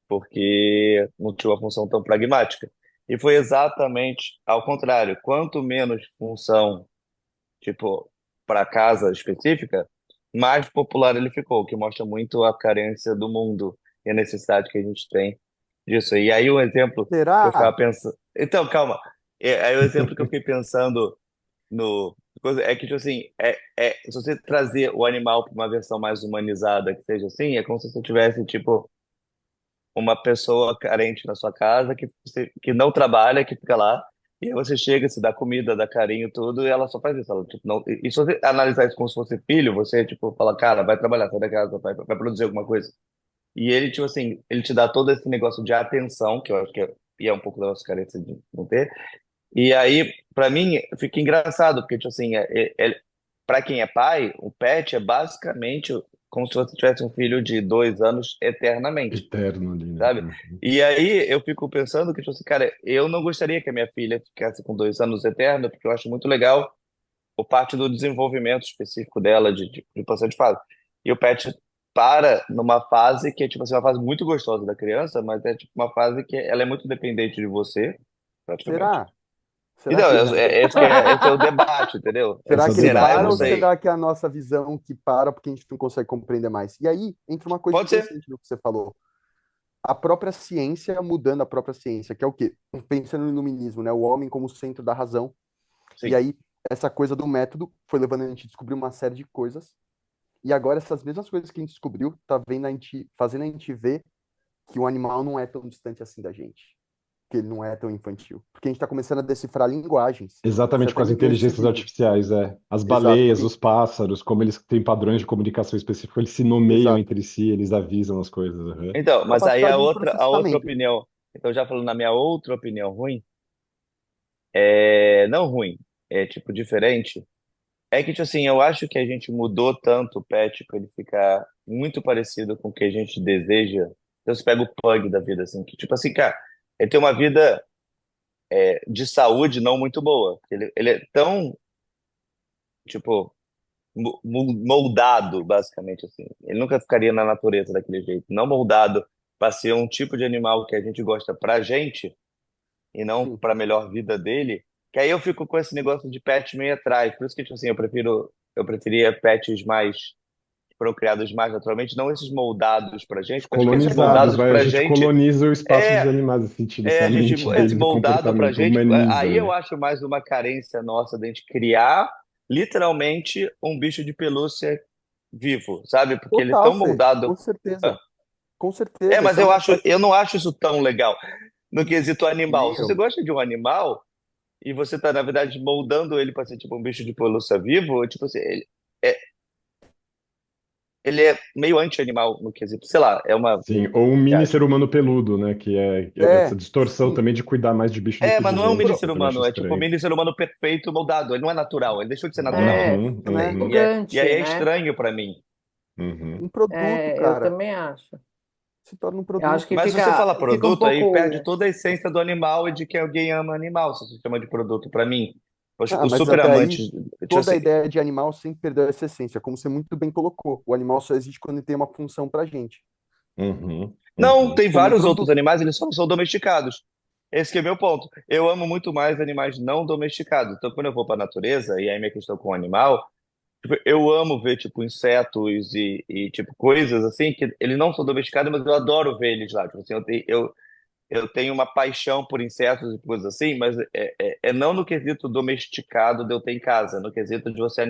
porque não tinha uma função tão pragmática. E foi exatamente ao contrário. Quanto menos função, tipo, para casa específica, mais popular ele ficou, o que mostra muito a carência do mundo e a necessidade que a gente tem disso. E aí o exemplo que eu ficava Será? pensando. Então, calma. Aí o exemplo que eu fiquei pensando no é que tipo assim se você trazer o animal para uma versão mais humanizada que seja assim é como se você tivesse tipo uma pessoa carente na sua casa que não trabalha, que fica lá, e aí você chega, se dá comida, dá carinho, tudo, e ela só faz isso. Ela, tipo, não, e se você analisar isso como se fosse filho, você, tipo, fala, cara, vai trabalhar, sai da casa, vai produzir alguma coisa. E ele, tipo assim, ele te dá todo esse negócio de atenção, que eu acho que e é um pouco da nossa carência de não ter. E aí, pra mim, fica engraçado, porque, tipo assim, para quem é pai, o pet é basicamente como se você tivesse um filho de 2 anos eternamente, Eterno ali, né? sabe? Uhum. E aí eu fico pensando que, tipo assim, cara, eu não gostaria que a minha filha ficasse com 2 anos eterno, porque eu acho muito legal o parte do desenvolvimento específico dela, de passar de fase. E o pet para numa fase que é, tipo assim, uma fase muito gostosa da criança, mas é tipo uma fase que ela é muito dependente de você, praticamente. Será? Será Então, que eles esse é o debate, entendeu? Será Esse é o que ele Será? Eu debate, não para ou né? sei. será que é a nossa visão que para porque a gente não consegue compreender mais? E aí entra uma coisa Pode ser. interessante no que você falou. A própria ciência mudando a própria ciência, que é o quê? Pensando no iluminismo, né? O homem como centro da razão. E Sim. aí essa coisa do método foi levando a gente a descobrir uma série de coisas. E agora essas mesmas coisas que a gente descobriu, tá vendo fazendo a gente ver que o animal não é tão distante assim da gente, que ele não é tão infantil. Porque a gente tá começando a decifrar linguagens. Você Exatamente com até as me deu esse inteligências livro. artificiais, é. As Exato, baleias, os pássaros, como eles têm padrões de comunicação específicos, eles se nomeiam exato. entre si, eles avisam as coisas. Aham. Então, mas aí Capacidade de a outra processamento. opinião, então já falando na minha outra opinião ruim, não ruim, é tipo diferente, é que tipo assim, eu acho que a gente mudou tanto o pet para ele ficar muito parecido com o que a gente deseja. Então você pega o pug da vida assim, que tipo assim, cara, ele tem uma vida de saúde não muito boa. Ele é tão, tipo, moldado, basicamente assim. Ele nunca ficaria na natureza daquele jeito. Não moldado para ser um tipo de animal que a gente gosta pra gente e não Sim. pra melhor vida dele. Que aí eu fico com esse negócio de pet meio atrás. Por isso que, tipo assim, eu preferia pets mais procriados mais naturalmente, não esses moldados pra gente, porque acho que esses Colonizados, moldados vai, a pra gente gente coloniza o espaço dos é animais, nesse sentido, assim, a mente esse deles, o moldado pra comportamento, gente, humaniza, aí eu né? acho mais uma carência nossa de a gente criar literalmente um bicho de pelúcia vivo, sabe? Porque ele é Total, tão Fê. moldado. Com certeza. Com certeza. Mas Isso é uma eu espécie. não acho isso tão legal no quesito animal. Nem Se você eu. gosta de um animal e você tá, na verdade, moldando ele para ser tipo um bicho de pelúcia vivo, tipo assim, é, ele é meio anti-animal no quesito, sei lá, é uma Sim, ou um mini viagem. ser humano peludo, né? Que é essa É, distorção sim. também de cuidar mais de bicho do que Mas de não é um gente, mini assim, ser eu também acho humano, é tipo um estranho. mini ser humano perfeito moldado. Ele não é natural, ele deixou de ser natural. É, Uhum, Né? uhum, E aí gigante, é né? estranho pra mim. uhum. Um produto, Eu cara. também acho. Se torna um Eu acho produto. que Mas se você fala fica um produto, aí perde pouco. toda a essência do animal e de que alguém ama animal, se você chama de produto pra mim. Ah, O mas super até aí, amante, tipo toda a assim, ideia de animal sempre perdeu essa essência, como você muito bem colocou. O animal só existe quando ele tem uma função pra gente, Uhum, não, uhum. tem como um vários outros produto. animais, eles só não são domesticados. Esse que é meu ponto. Eu amo muito mais animais não domesticados. Então, quando eu vou para a natureza, e aí minha questão com o animal, tipo, eu amo ver, tipo, insetos tipo, coisas assim, que eles não são domesticados, mas eu adoro ver eles lá. Tipo assim, eu tenho uma paixão por insetos e coisas assim, mas é não no quesito domesticado de eu ter em casa, no quesito de você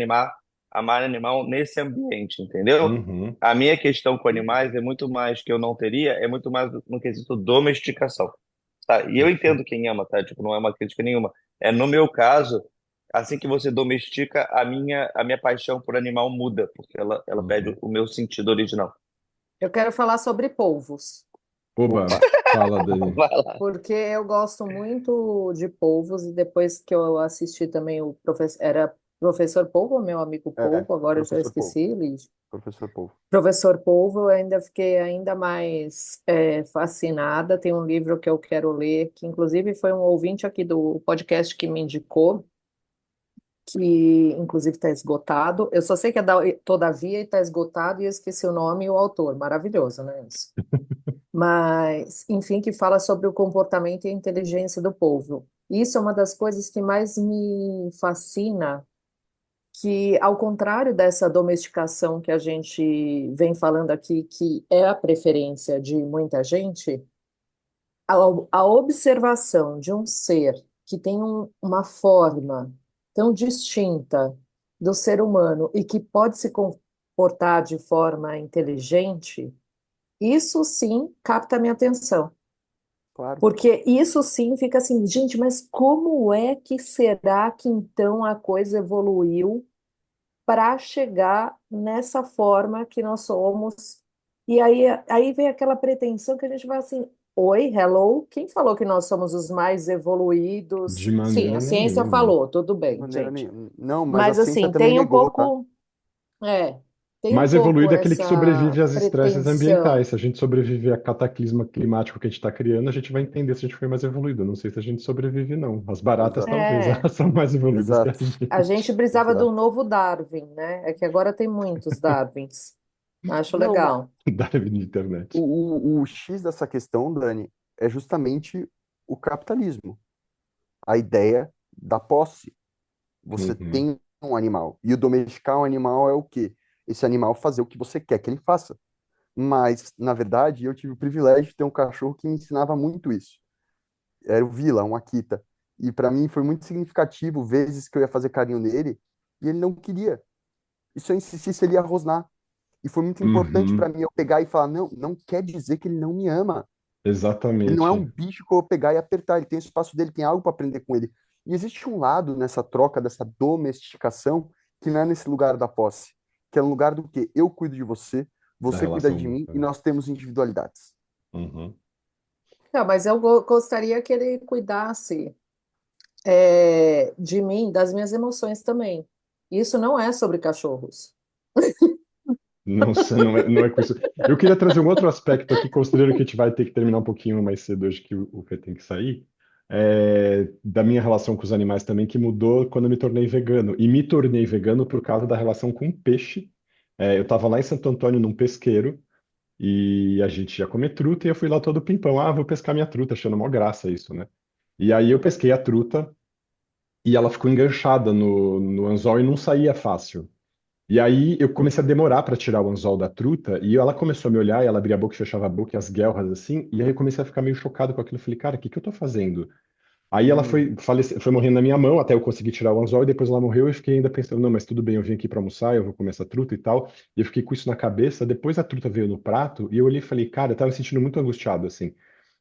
amar animal nesse ambiente, entendeu? Uhum. A minha questão com animais é muito mais que eu não teria, é muito mais no quesito domesticação, tá? E eu entendo quem ama, tá? Tipo, não é uma crítica nenhuma. É no meu caso, assim que você domestica, a minha paixão por animal muda, porque ela perde Uhum. o meu sentido original. Eu quero falar sobre polvos, Oba, Opa, fala, Dani. Vai lá. porque eu gosto muito de polvos e depois que eu assisti também o professor, era professor Polvo, meu amigo é, Polvo, agora eu já professor Polvo, esqueci, Lígia. professor Polvo. Professor Polvo, eu ainda fiquei ainda mais fascinada. Tem um livro que eu quero ler, que inclusive foi um ouvinte aqui do podcast que me indicou, que inclusive está esgotado. Eu só sei que é Todavia e está esgotado e eu esqueci o nome e o autor. Maravilhoso, né? Isso. Mas, enfim, que fala sobre o comportamento e a inteligência do povo. Isso é uma das coisas que mais me fascina, que ao contrário dessa domesticação que a gente vem falando aqui, que é a preferência de muita gente, a observação de um ser que tem uma forma tão distinta do ser humano e que pode se comportar de forma inteligente, isso sim capta a minha atenção. Claro. Porque isso sim fica assim, gente, mas como é que será que então a coisa evoluiu para chegar nessa forma que nós somos? E aí vem aquela pretensão que a gente vai assim, oi, hello, quem falou que nós somos os mais De evoluídos? Sim, a maneira ciência nenhuma. falou, tudo De bem, maneira gente. nenhuma. Não, mas a Mas ciência assim, também tem um negou, tá? pouco, é, tem um Mais pouco evoluído é aquele que essa sobrevive às estresses ambientais. pretensão. Se a gente sobrevive a cataclisma climático que a gente está criando, a gente vai entender se a gente foi mais evoluído. Eu não sei se a gente sobrevive, não. As baratas, Exato. talvez, É, elas são mais evoluídas que a Exato. a gente. gente precisava de um Exato. novo Darwin, né? É que agora tem muitos Darwins. Acho Não, legal. Darwin de internet. o X dessa questão, Dani, é justamente o capitalismo. A ideia da posse. Você Uhum. tem um animal. E o domesticar um animal é o quê? Esse animal fazer o que você quer que ele faça. Mas, na verdade, eu tive o privilégio de ter um cachorro que me ensinava muito isso. Era o Vila, um Akita. E para mim foi muito significativo vezes que eu ia fazer carinho nele e ele não queria. E se eu insistisse, ele ia rosnar. E foi muito importante para Uhum. mim eu pegar e falar, não, não quer dizer que ele não me ama. Ele não é um Exatamente. bicho que eu vou pegar e apertar, ele tem o espaço dele, tem algo para aprender com ele. E existe um lado nessa troca, dessa domesticação, que não é nesse lugar da posse, que é um lugar do quê? Eu cuido de você, Da você cuida de relação. mim e nós temos individualidades. Uhum. Não, mas eu gostaria que ele cuidasse, de mim, das minhas emoções também. Isso não é sobre cachorros. Não, não é com isso. Eu queria trazer um outro aspecto aqui, considerando que a gente vai ter que terminar um pouquinho mais cedo hoje, que o Fê tem que sair, da minha relação com os animais também, que mudou quando eu me tornei vegano. E me tornei vegano por causa da relação com o peixe. Eu estava lá em Santo Antônio, num pesqueiro, e a gente ia comer truta, e eu fui lá todo pimpão. Ah, vou pescar minha truta, achando mó graça isso, né? E aí eu pesquei a truta, e ela ficou enganchada no anzol e não saía fácil. E aí eu comecei a demorar para tirar o anzol da truta, e ela começou a me olhar, e ela abria a boca e fechava a boca, e as guelras assim, e aí eu comecei a ficar meio chocado com aquilo. Eu falei, cara, o que que eu tô fazendo? Aí ela Hum, foi morrendo na minha mão, até eu conseguir tirar o anzol, e depois ela morreu, e eu fiquei ainda pensando, não, mas tudo bem, eu vim aqui para almoçar, eu vou comer essa truta e tal. E eu fiquei com isso na cabeça, depois a truta veio no prato, e eu olhei e falei, cara, eu tava me sentindo muito angustiado, assim.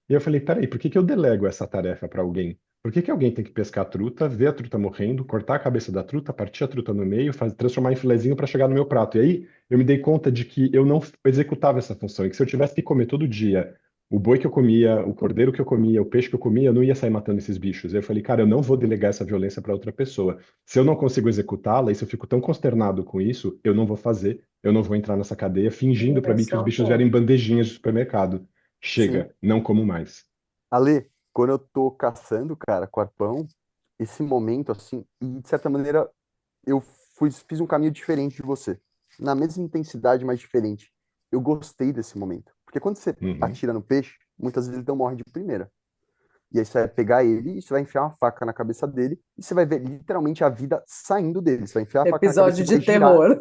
E eu falei, peraí, por que que eu delego essa tarefa para alguém? Por que que alguém tem que pescar a truta, ver a truta morrendo, cortar a cabeça da truta, partir a truta no meio, transformar em filezinho para chegar no meu prato? E aí eu me dei conta de que eu não executava essa função, e que se eu tivesse que comer todo dia o boi que eu comia, o cordeiro que eu comia, o peixe que eu comia, eu não ia sair matando esses bichos. Eu falei, cara, eu não vou delegar essa violência para outra pessoa. Se eu não consigo executá-la, e se eu fico tão consternado com isso, eu não vou fazer, eu não vou entrar nessa cadeia fingindo para mim Esse que é os um bichos vierem em ponto. bandejinhas de supermercado. sim. Chega, não como mais. Ale, quando eu tô caçando, cara, com arpão, esse momento, assim, e de certa maneira eu fiz um caminho diferente de você. Na mesma intensidade, mas diferente. Eu gostei desse momento. Porque quando você Uhum. atira no peixe, muitas vezes ele não morre de primeira. E aí você vai pegar ele e você vai enfiar uma faca na cabeça dele e você vai ver literalmente a vida saindo dele. Você vai enfiar a faca na cabeça Episódio e de vai girar terror.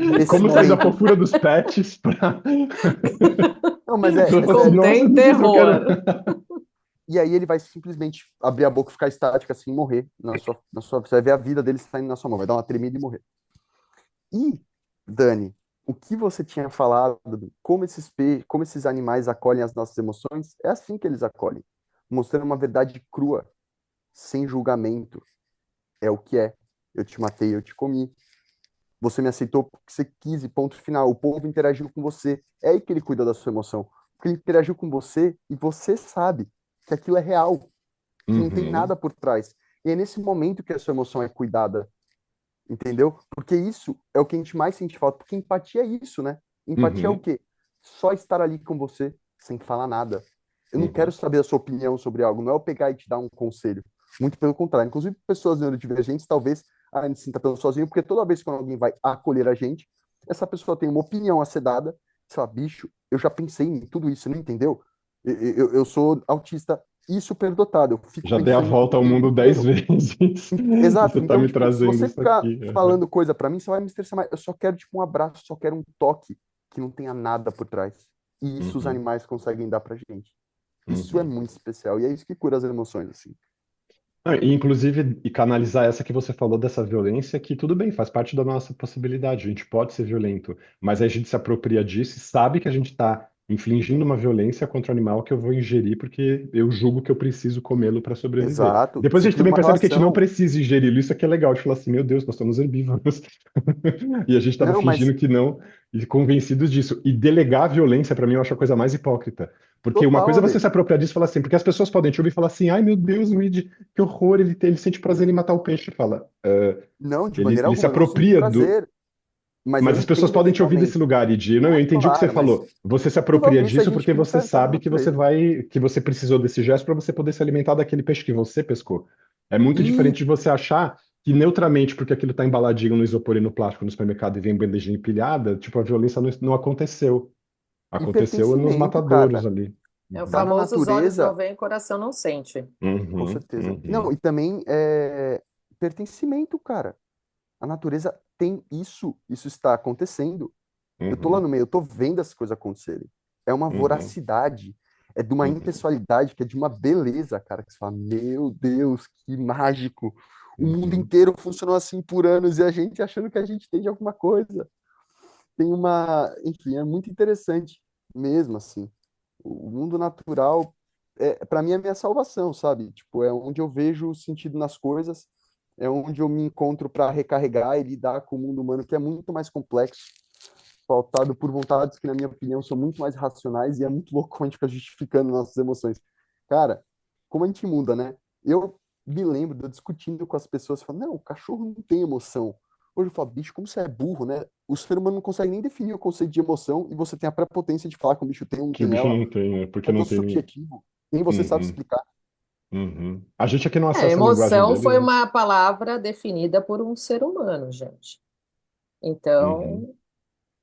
nesse Como sair da momento. fofura dos pets para Não, mas é sério. nossa, Contém não sei se eu quero. terror. E aí ele vai simplesmente abrir a boca e ficar estática assim e morrer na sua. Você vai ver a vida dele saindo na sua mão, vai dar uma tremida e morrer. E, Dani, o que você tinha falado, como esses animais acolhem as nossas emoções, é assim que eles acolhem, mostrando uma verdade crua, sem julgamento. É o que é. Eu te matei, eu te comi. Você me aceitou porque você quis e ponto final. O povo interagiu com você. É aí que ele cuida da sua emoção. Porque ele interagiu com você e você sabe que aquilo é real, que não tem Uhum, nada por trás. E é nesse momento que a sua emoção é cuidada. Entendeu? Porque isso é o que a gente mais sente falta. Porque empatia é isso, né? Empatia é o uhum, quê? Só estar ali com você, sem falar nada. Eu não quero uhum. saber a sua opinião sobre algo, não é eu pegar e te dar um conselho. Muito pelo contrário. Inclusive, pessoas neurodivergentes, talvez a gente se sinta pelo sozinho, porque toda vez que alguém vai acolher a gente, essa pessoa tem uma opinião a ser dada, sei lá, bicho, eu já pensei em tudo isso, não entendeu? Eu sou autista e superdotado, eu fico Já dei a pensando em tudo volta o ao tempo mundo 10 inteiro. vezes e Exato. você tá Então, me tipo, se trazendo você isso ficar aqui. Uhum, falando coisa pra mim, você vai me estressar mais. Eu só quero, tipo, um abraço, só quero um toque que não tenha nada por trás. E isso os uhum, animais conseguem dar pra gente. Isso é uhum. muito especial. E é isso que cura as emoções, assim. Ah, e, inclusive, e canalizar essa que você falou dessa violência, que tudo bem, faz parte da nossa possibilidade, a gente pode ser violento, mas aí a gente se apropria disso e sabe que a gente está infligindo uma violência contra o animal que eu vou ingerir porque eu julgo que eu preciso comê-lo para sobreviver. Exato. Depois a Você gente cria também uma percebe que a gente não relação. precisa ingeri-lo, isso aqui é legal, de falar assim, meu Deus, nós somos herbívoros. E a gente estava Não, mas fingindo que não, e convencidos disso. E delegar a violência, para mim, eu acho a coisa mais hipócrita. Porque uma total, coisa é você Ale. se apropriar disso e falar assim, porque as pessoas podem te ouvir e falar assim, ai meu Deus, Luigi, que horror, ele sente prazer em matar o peixe. Fala, Não, de ele, maneira ele se alguma. Eu não sinto apropria do. prazer. Mas eu Mas as pessoas entendo podem esse te ouvir desse momento. lugar e de, não, eu Ah, entendi o que você claro, mas falou. Você se apropria provavelmente a disso gente porque nunca você entrou na sabe que você natureza. vai, que você precisou desse gesto para você poder se alimentar daquele peixe que você pescou. É muito E, diferente de você achar que neutramente, porque aquilo está embaladinho no isopor e no plástico no supermercado e vem em bandejinha empilhada, tipo, a violência não aconteceu. e Aconteceu nos pertencimento, matadouros cara. ali. É o Tá Uhum, na famoso os olhos não natureza. veem, o coração não sente. Com uhum, certeza. Não, uhum, e também pertencimento, cara. A natureza tem isso, isso está acontecendo. Eu tô lá uhum, no meio, eu tô vendo as coisas acontecerem. É uma uhum, voracidade, é de uma uhum, impessoalidade, que é de uma beleza, cara, que você fala, meu Deus, que mágico. O mundo uhum. inteiro funcionou assim por anos e a gente achando que a gente tem de alguma coisa. tem enfim, é muito interessante mesmo, assim. O mundo natural, para mim, é a minha salvação, sabe? Tipo, é onde eu vejo o sentido nas coisas, é onde eu me encontro para recarregar e lidar com o mundo humano, que é muito mais complexo, pautado por vontades que, na minha opinião, são muito mais racionais e é muito louco quando a gente fica justificando nossas emoções. Cara, como a gente muda, né? Eu me lembro de eu discutindo com as pessoas, falando, não, o cachorro não tem emoção. Hoje eu falo, bicho, como você é burro, né? O ser humano não consegue nem definir o conceito de emoção e você tem a prepotência de falar que o bicho tem ou não Que o tem bicho ela. não tem, né? Porque É tão não tem. subjetivo. Nem você sabe Uhum, explicar. uhum. A gente aqui não É, acessa a linguagem emoção deles, foi né? uma palavra definida por um ser humano, gente. Uhum. Então,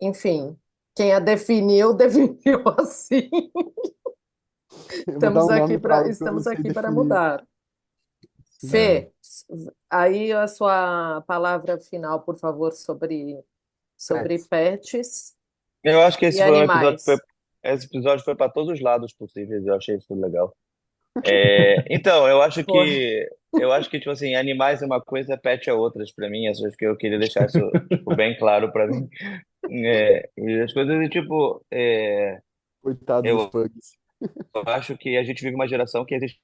enfim, quem a definiu, definiu assim. Eu vou dar um nome para algo que eu não Estamos sei aqui para definir. mudar. Sim. É. Fê, aí a sua palavra final, por favor, sobre Pets. pets Eu acho que e animais. esse episódio foi para todos os lados possíveis. Eu achei isso legal. Então, Foi. eu acho que tipo assim, animais é uma coisa, pet é outras para mim. Acho que eu queria deixar isso tipo, bem claro para mim. E as coisas tipo, Coitado dos eu pugs. acho que a gente vive uma geração que existe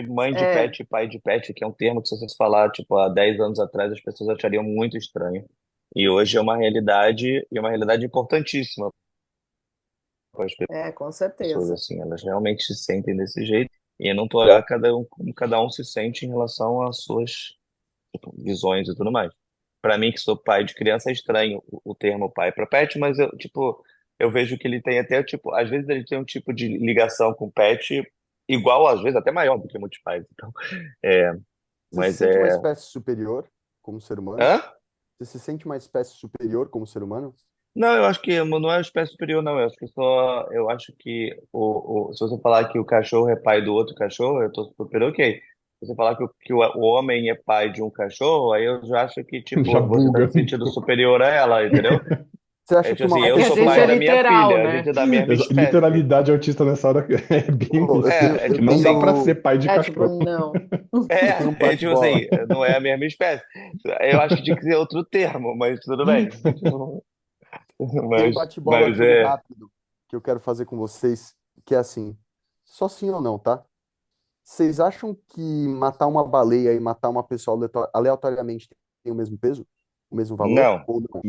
mãe de É, pet, pai de pet, que é um termo que se você falar tipo há 10 anos atrás as pessoas achariam muito estranho. E hoje é uma realidade e uma realidade importantíssima para as com pessoas certeza. assim, elas realmente se sentem desse jeito. E eu não tô olhando cada um como cada um se sente em relação às suas tipo, visões e tudo mais. Para mim, que sou pai de criança, é estranho o termo pai para pet, mas eu, tipo, eu vejo que ele tem até, tipo, às vezes ele tem um tipo de ligação com pet igual, às vezes até maior do que muitos pais. Então, é, Você se mas sente uma é. espécie superior como ser humano? Hã? Você se sente uma espécie superior como ser humano? Não, eu acho que não é a espécie superior, não. Eu acho que só. Eu acho que se você falar que o cachorro é pai do outro cachorro, eu tô super ok. Se você falar que o homem é pai de um cachorro, aí eu já acho que, Já tipo, você tá buga se um sentindo pouco. superior a ela, entendeu? Você É acha tipo que assim, uma É eu que a sou gente pai é da minha literal, filha, a gente né? é da mesma espécie. Literalidade autista nessa hora é bem Pô, isso. eu Não dá pra ser tenho, pai de É tipo, cachorro. não. eu tenho um É tipo bate-bola. assim, não é a mesma espécie. Eu acho que tinha que ser outro termo, mas tudo bem. Tem um Mas, bate-bola mas jogo é. rápido que eu quero fazer com vocês, que é assim, só sim ou não, tá? Vocês acham que matar uma baleia e matar uma pessoa aleatoriamente tem o mesmo peso? O mesmo valor? Não. Ou não?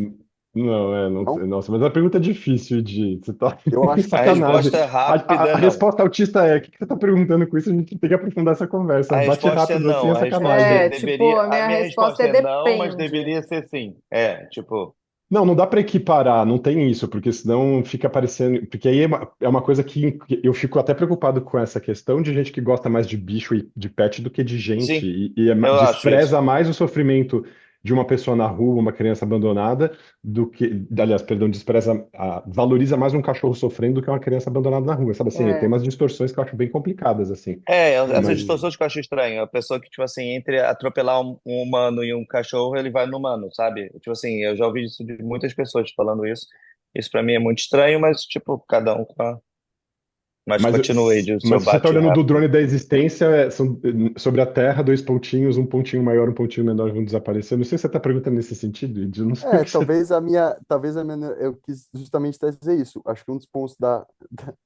Não, não Não? sei. Nossa, mas a pergunta é difícil de. Você tá Eu em acho A que sim. sacanagem. resposta é rápida, A não. resposta autista é: o que você tá perguntando com isso? A gente tem que aprofundar essa conversa. A Bate resposta é rápido assim não. é A resposta é sacanagem. É, tipo, deveria. a A minha minha resposta resposta é é não, mas depende. deveria ser sim. É, tipo. Não, não dá para equiparar, não tem isso, porque senão fica parecendo. Porque aí é uma coisa que eu fico até preocupado com essa questão de gente que gosta mais de bicho e de pet do que de gente, Sim, eu acho isso. despreza mais o sofrimento de uma pessoa na rua, uma criança abandonada, do que. Aliás, perdão, valoriza mais um cachorro sofrendo do que uma criança abandonada na rua, sabe assim? Tem É. umas distorções que eu acho bem complicadas, assim. Essas Mas. E distorções que eu acho estranho. A pessoa que, tipo assim, entre atropelar um humano e um cachorro, ele vai no humano, sabe? Tipo assim, eu já ouvi isso de muitas pessoas falando isso. Isso pra mim é muito estranho, mas, tipo, cada um com a. Mas continue aí do seu Mas se você tá bate olhando do rápido. drone da existência, são sobre a Terra, dois pontinhos, um pontinho maior, um pontinho menor vão desaparecer. Não sei se você tá perguntando nesse sentido, Ed, eu não sei o que você. eu quis justamente dizer isso. Acho que um dos pontos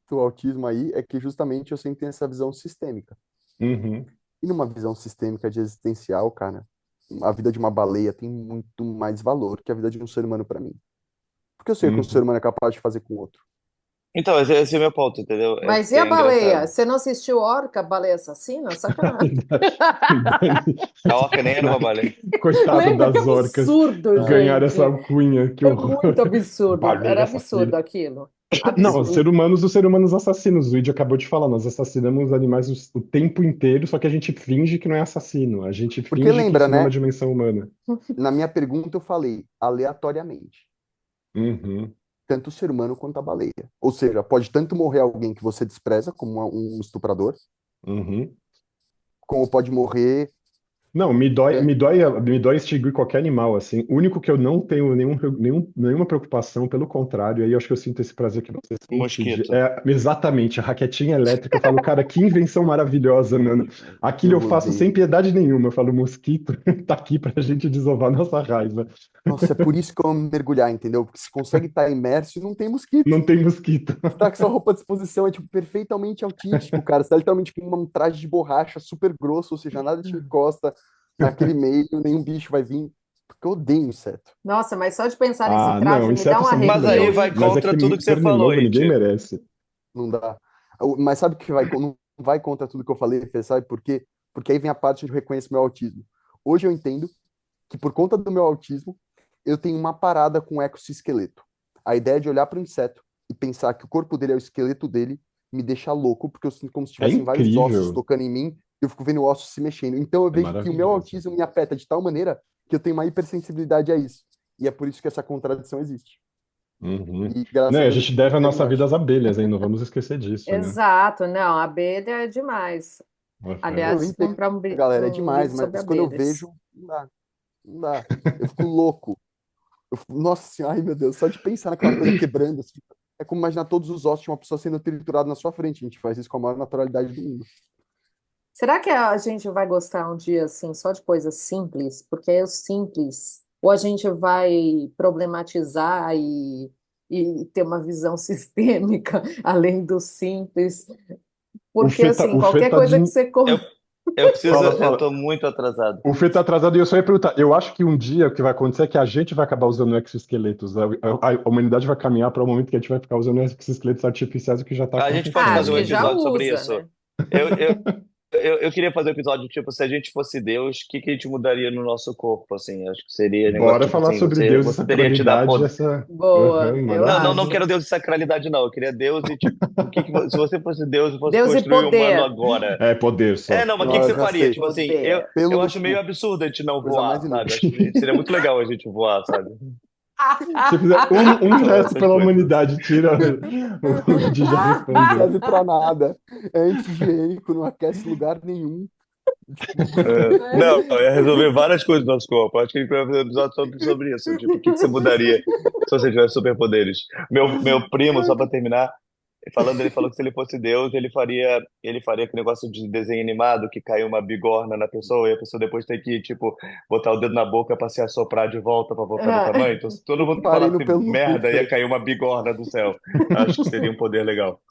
do autismo aí é que justamente eu sempre tenho essa visão sistêmica. Uhum, E numa visão sistêmica de existencial, cara, a vida de uma baleia tem muito mais valor que a vida de um ser humano para mim. Porque eu sei o que um ser uhum. humano é capaz de fazer com o outro. Então, esse é o meu ponto, entendeu? É Mas porque e a é baleia? engraçado. Você não assistiu Orca, Baleia Assassina? Sacanagem. A orca nem era uma baleia. Coitado Lembra que das orcas absurdo, que ganharam essa gente? alcunha, que É horror. muito absurdo. Baleia Era absurdo assassina. aquilo. Não, Absurdo. os seres humanos assassinos. O Ed acabou de falar, nós assassinamos animais o tempo inteiro, só que a gente finge que não é assassino. A gente Porque finge que lembra, isso não é uma né? dimensão humana. Na minha pergunta eu falei aleatoriamente. Uhum, Tanto o ser humano quanto a baleia. Ou seja, pode tanto morrer alguém que você despreza, como um estuprador, uhum. como pode morrer. Não, me dói extinguir qualquer animal, assim. O único que eu não tenho nenhuma preocupação, pelo contrário, aí eu acho que eu sinto esse prazer que você sente, Mosquito. exatamente, a raquetinha elétrica. Eu falo, cara, que invenção maravilhosa, mano. Aquilo eu Eu faço sem odeio. piedade nenhuma. Eu falo, mosquito tá aqui pra gente desovar nossa raiva. Nossa, é por isso que eu amo mergulhar, entendeu? Porque você consegue estar imerso e não tem mosquito. Não tem mosquito. Você tá com sua roupa à disposição, é tipo perfeitamente autístico, cara. Você tá literalmente com um traje de borracha super grosso, ou seja, nada te encosta naquele meio, nenhum bicho vai vir. Porque eu odeio inseto. Nossa, mas só de pensar nesse Ah, não, traje me dá um insetos são muito Mas aí arrepio, legais. vai hein? Mas é contra que tudo que você pernilongo falou, ninguém Iti. merece. Não dá. Mas sabe que não vai contra tudo que eu falei, Fê, sabe por quê? Porque aí vem a parte onde eu reconheço meu autismo. Hoje eu entendo que por conta do meu autismo, eu tenho uma parada com o exoesqueleto. A ideia de olhar para o inseto e pensar que o corpo dele é o esqueleto dele me deixa louco, porque eu sinto como se É tivessem vários ossos incrível. tocando em mim e eu fico vendo ossos se mexendo. Então eu É vejo que o meu maravilhoso. autismo me afeta de tal maneira que eu tenho uma hipersensibilidade a isso. E é por isso que essa contradição existe. Uhum. E graças Não, a e a Deus eu gente descobri deve a que é nossa vida animais. às abelhas, hein? Não vamos esquecer disso, né? Exato, não, abelha é demais. Uhum. Eu Aliás, entendo, comprar galera, é um demais, livro sobre mas quando eu abelhas. vejo, não dá, não dá. Eu fico louco. Nossa senhora, ai meu Deus, só de pensar naquela coisa quebrando, assim, é como imaginar todos os ossos de uma pessoa sendo triturada na sua frente. A gente faz isso com a maior naturalidade do mundo. Será que a gente vai gostar um dia assim só de coisas simples? Porque é o simples. Ou a gente vai problematizar e ter uma visão sistêmica além do simples? Porque assim, O Fê qualquer tá coisa de. que você Eu, eu preciso, Fala, eu fala. tô muito atrasado. O Fê tá atrasado e eu só ia perguntar. Eu acho que um dia o que vai acontecer é que a gente vai acabar usando exoesqueletos. A humanidade vai caminhar para o momento que a gente vai ficar usando exoesqueletos artificiais, o que já está A gente pode ah, fazer acho um que já acontecendo. episódio sobre usa, isso. né? Eu, eu, eu queria fazer um episódio, tipo, se a gente fosse Deus, o que que a gente mudaria no nosso corpo, assim? Acho que seria negócio, Bora tipo falar assim, sobre você, Deus e você teria que te dar sacralidade, poder. essa. Boa, Aham, eu Não, não, não maravilha. acho. quero Deus de sacralidade, não. Eu queria Deus e, tipo, se você fosse Deus e fosse Deus e construir o humano poder. agora. É poder É, só. não, mas o que que Não, eu você já faria? sei. Tipo assim, eu, Poder. Pelo eu no acho meio cu, absurdo a gente não coisa mais voar, sabe? inútil. Acho que seria muito legal a gente voar, sabe? Se fizer um São gesto essas pela coisas, assim. humanidade, tira. O Di já Não respondeu. serve pra nada. É anti-higiênico, não aquece lugar nenhum. Tipo, É, não, é resolver várias coisas no nosso corpo. Acho que a gente vai fazer um episódio sobre isso. Tipo, o que que você mudaria se você tivesse superpoderes? Meu primo, só pra terminar, ele falou que se ele fosse Deus, ele faria aquele negócio de desenho animado que caiu uma bigorna na pessoa e a pessoa depois tem que, tipo, botar o dedo na boca pra se assoprar de volta pra voltar no Ah, tamanho. Então, se todo mundo parei falasse no pelo no cu, merda, ia Fê. cair uma bigorna do céu. Acho que seria um poder legal.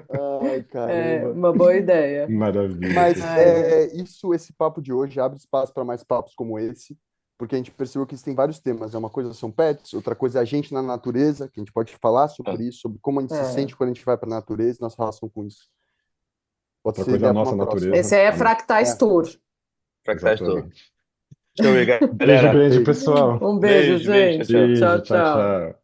Ai, é caramba. uma boa ideia. Maravilha, Mas Ai, pessoal. esse papo de hoje abre espaço para mais papos como esse, porque a gente percebeu que existem vários temas. É uma coisa são pets, outra coisa é a gente na natureza, que a gente pode falar sobre isso, sobre como a gente se é. sente quando a gente vai para a natureza e nossa relação com isso. Pode Outra ser coisa é a ideia para nossa uma próxima. Esse natureza. aí é Amém. Fractais É, Tour. Fractais tudo. Exatamente. Show, Beijo galera. grande, beijo. pessoal. Um beijo, Beijo, beijo, tchau, gente. tchau. Tchau, Beijo, tchau, tchau. tchau.